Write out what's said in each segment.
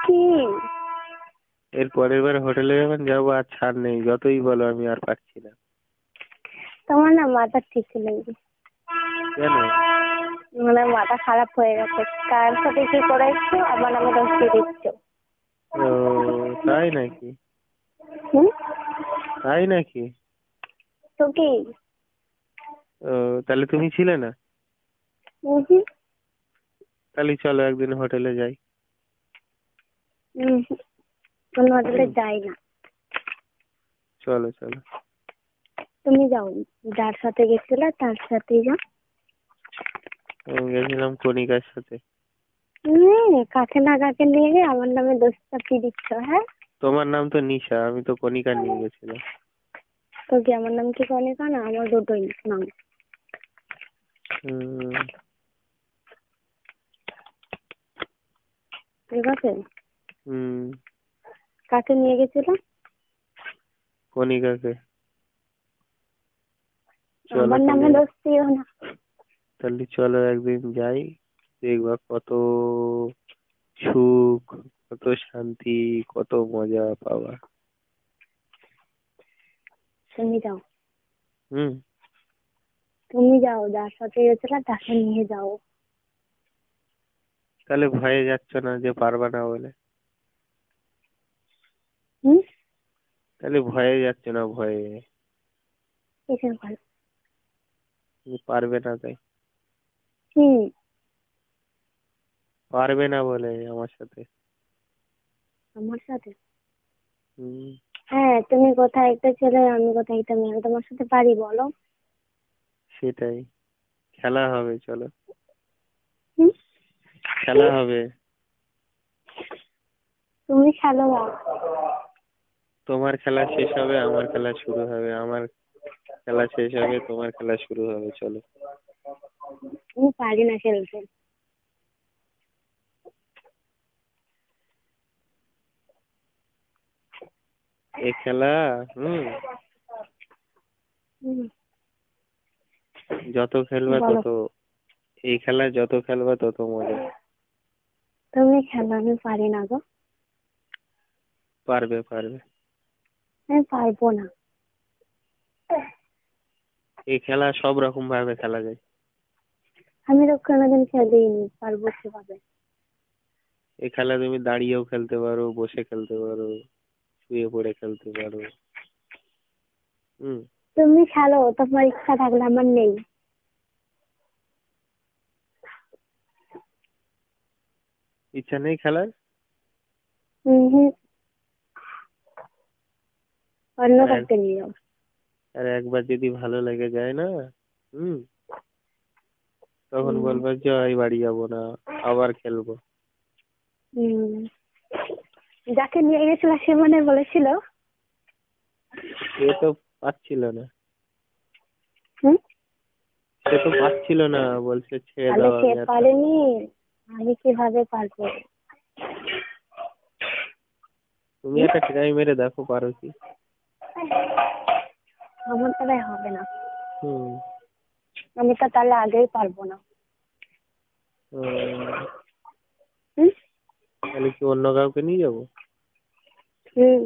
কি? এর পরের বার হোটেলে যখন যাবো আর ছাড় নেই, যতই বলো আমি আর পারছি না। তোমার না মাথা ঠিক নেই। কেন? মানে মাথা খারাপ হয়ে গেছে। কার সাথে কি করেছো আমার নামে দোষ দিয়ে দিচ্ছ। ও তাই নাকি? হুম? তাই নাকি? তো কি? ও তাহলে তুমি ছিলে না? হুম। তাহলে চলো একদিন হোটেলে যাই। কোনো হোটেলে হুম, যাই না। চলো চলো। তুমি যাও, যার সাথে গেছিলে তার সাথেই যাও। আমি গেছিলাম কণিকার সাথে। কাকে না কাকে নিয়ে গিয়ে আমার নামে দোষ চাপিয়ে দিচ্ছ, হ্যাঁ? তোমার নাম তো নিশা, আমি তো কণিকা নিয়ে গেছিলাম। তো কি আমার নাম কি কনিকা না? আমার দুটোই নাম। হুম। ঠিক আছে। হুম। কাকে নিয়ে গেছিল? কণিকাকে। চলো আমার নামে তাহলে। দোষ দিও না। তাহলে চলো একদিন যাই, দেখবা কত সুখ, কত শান্তি, কত মজা পাবা। তুমি যাও। হুম। তুমি যাও, যার সাথে গেছিলে তাকে নিয়ে যাও। তাহলে ভয়ে যাচ্ছ না যে পারবা না বলে? হুম? তাহলে ভয়ে যাচ্ছ না, ভয়ে? কিসের ভয়? তুমি পারবে না তাই? কি? পারবে না বলে আমার সাথে। আমার সাথে? হুম। হ্যাঁ, তুমি কোথায় একটা ছেলে, আমি কোথায় একটা মেয়ে, আমি তোমার সাথে পারি বলো? সেটাই, খেলা হবে, চলো হুম? খেলা হবে। তুমি খেলো না। তোমার খেলা শেষ হবে, আমার খেলা শুরু হবে, আমার খেলা শেষ হবে, তোমার খেলা শুরু হবে, চলো। আমি পারি না খেলতে। এই খেলা, হুম, হুম, যত খেলবা বলো। তত, এই খেলা যত খেলবা তত মজা। তুমি খেলো, আমি পারি না গো। পারবে পারবে। আমি পারবো না। এই খেলা সব রকম ভাবে খেলা যায়। আমি তো কোনোদিন খেলিনি, পারবো কিভাবে? এই খেলা তুমি দাঁড়িয়েও খেলতে পারো, বসে খেলতে পারো, শুয়ে পড়ে খেলতে পারো। হুম। তুমি খেলো, তোমার ইচ্ছা থাকলে, আমার নেই। ইচ্ছা নেই খেলার? হুম। অন্য আর কাউকে নিয়ে যাও। আর একবার যদি ভালো লেগে যায় না, হুম, তখন হুম। বলবো জয়, বাড়ি যাবো না, আবার খেলবো। হুম। যাকে নিয়ে গেছিল সে মনে বলেছিল। সে তো পাচ্ছিল না। হুম। সে তো পাচ্ছিল না, বলছে ছেড়ে তাহলে দাও, সে আমি আর পারেনি, আমি কিভাবে পারবো? তুমি হুম? একটা ট্রাই মেরে দেখো, পারো কি। আমার দ্বারাই হবে না। হুম। আমি তো তাহলে আগেই পারবো না। আহ, হুম। তাহলে কি অন্য কাউকে নিয়ে যাবো? হুম।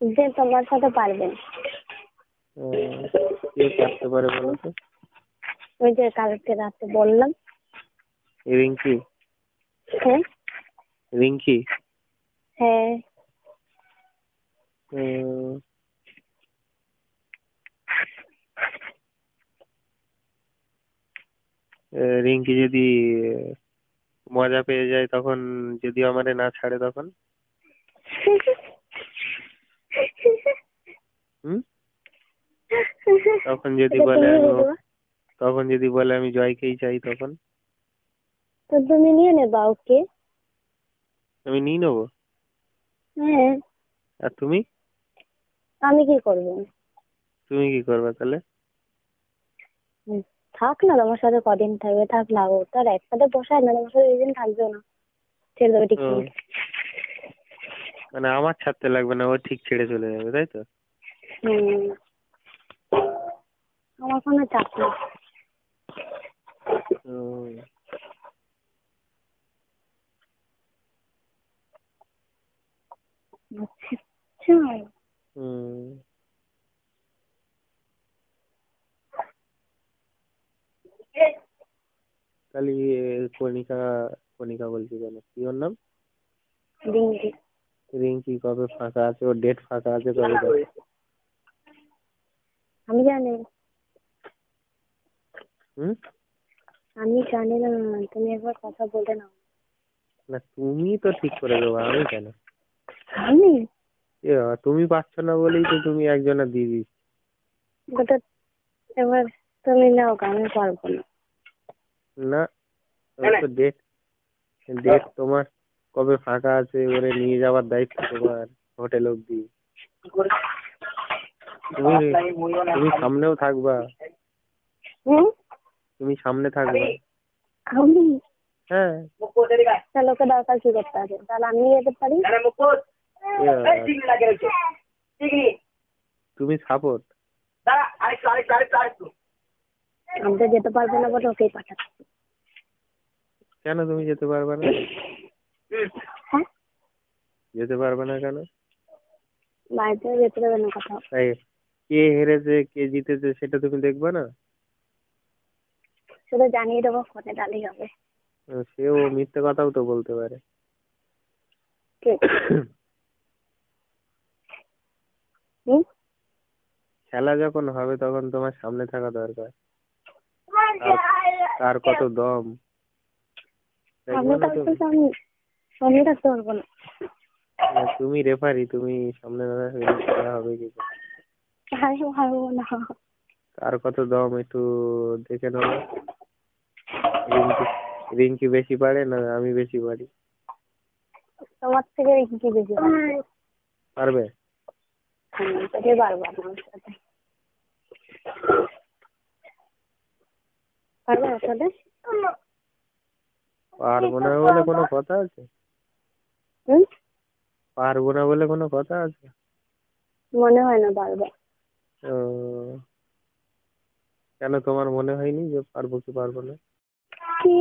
যে তোমার সাথে পারবেন। কে পারতে পারে বলো তো? ওই যে কালকে রাতে বললাম। রিঙ্কি। হ্যাঁ। রিঙ্কি। হ্যাঁ। উম, রিঙ্কি যদি মজা পেয়ে যায় তখন, যদি আমারে না ছাড়ে তখন? হুম। তখন যদি সেটা বলে তুমি আমি বুঝবা। তখন যদি বলে আমি জয়কেই চাই, তখন তো তুমি নিয়ে নেবা ওকে। আমি নিয়ে নেবো। হ্যাঁ। আর তুমি? আমি কি করবো? তুমি কি করবে তাহলে? হুম, থাক না, তোমার সাথে কদিন থাকবে, থাক লাগো, তার একসাথে বসায় না, তোমার সাথে দুদিন থাকবে না, ছেড়ে দেবে ঠিক ও, করে। মানে আমার ছাড়তে লাগবে না, ও ঠিক ছেড়ে চলে যাবে, তাই তো? হুম। আমার কোনো চাপ নেই। ও, আচ্ছা। হুম। খালি কণিকা, কণিকা বলছি কেন, কি ওর নাম? রিঙ্কি। রিঙ্কি কবে ফাঁকা আছে, ওর ডেট ফাঁকা আছে কবে দেখো। আমি জানি, হুম। আমি জানি না, তুমি একবার কথা বলে নাও। না তুমি তো ঠিক করে দেবো, আমি কেন? আমি এ বাবা, তুমি পারছো না বলেই তো তুমি একজনের দিয়ে দিচ্ছ। ওটা এবার তুমি নাও, আমি পারবো না। না, ওর তো ডেট, ডেট তোমার কবে ফাঁকা আছে ওরে নিয়ে যাওয়ার দায়িত্ব তোমার, হোটেল অব্দি। তুমি তুমি সামনেও থাকবা, হুম। তুমি সামনে থাকবা। আমি হ্যাঁ। তাহলে ওকে দরকার কি করতে আছে, তাহলে আমি নিয়ে যেতে পারি। এ বাবা, তুমি সাপোর্ট। আমি তো যেতে পারবো না বলে ওকেই পাঠাচ্ছি। কেন তুমি যেতে পারবে না? হ্যাঁ, যেতে পারবে না কেন? বাড়িতে যেতে দেবে না কোথাও। তাই কে হেরেছে কে জিতেছে সেটা তুমি দেখবে না? শুধু জানিয়ে দেবো ফোনে, তাহলেই হবে। সেও মিথ্যে কথাও তো বলতে পারে। কে? হুম। খেলা যখন হবে তখন তোমার সামনে থাকা দরকার। কার কত দম আমি দেখবে না থাকতে তুমি? সামনে থাকতে পারবো না। না, তুমি রেফারি, তুমি সামনে না থাকলে খেলা হবে কি করে? আমি পারবো না। কার কত দম একটু দেখে নেবো। রিঙ্কি, রিঙ্কি বেশি পারে না আমি বেশি পারি? তোমার থেকে কি বেশি পারবে? সেটাই পারবো আমার সাথে। পারবো ওর সাথে? পারবো না বলে কোনো কথা আছে? হুম। পারবো না বলে কোনো কথা আছে? মনে হয় না পারবো। ও, কেন তোমার মনে হয়নি যে পারবো কি পারবো না? কি?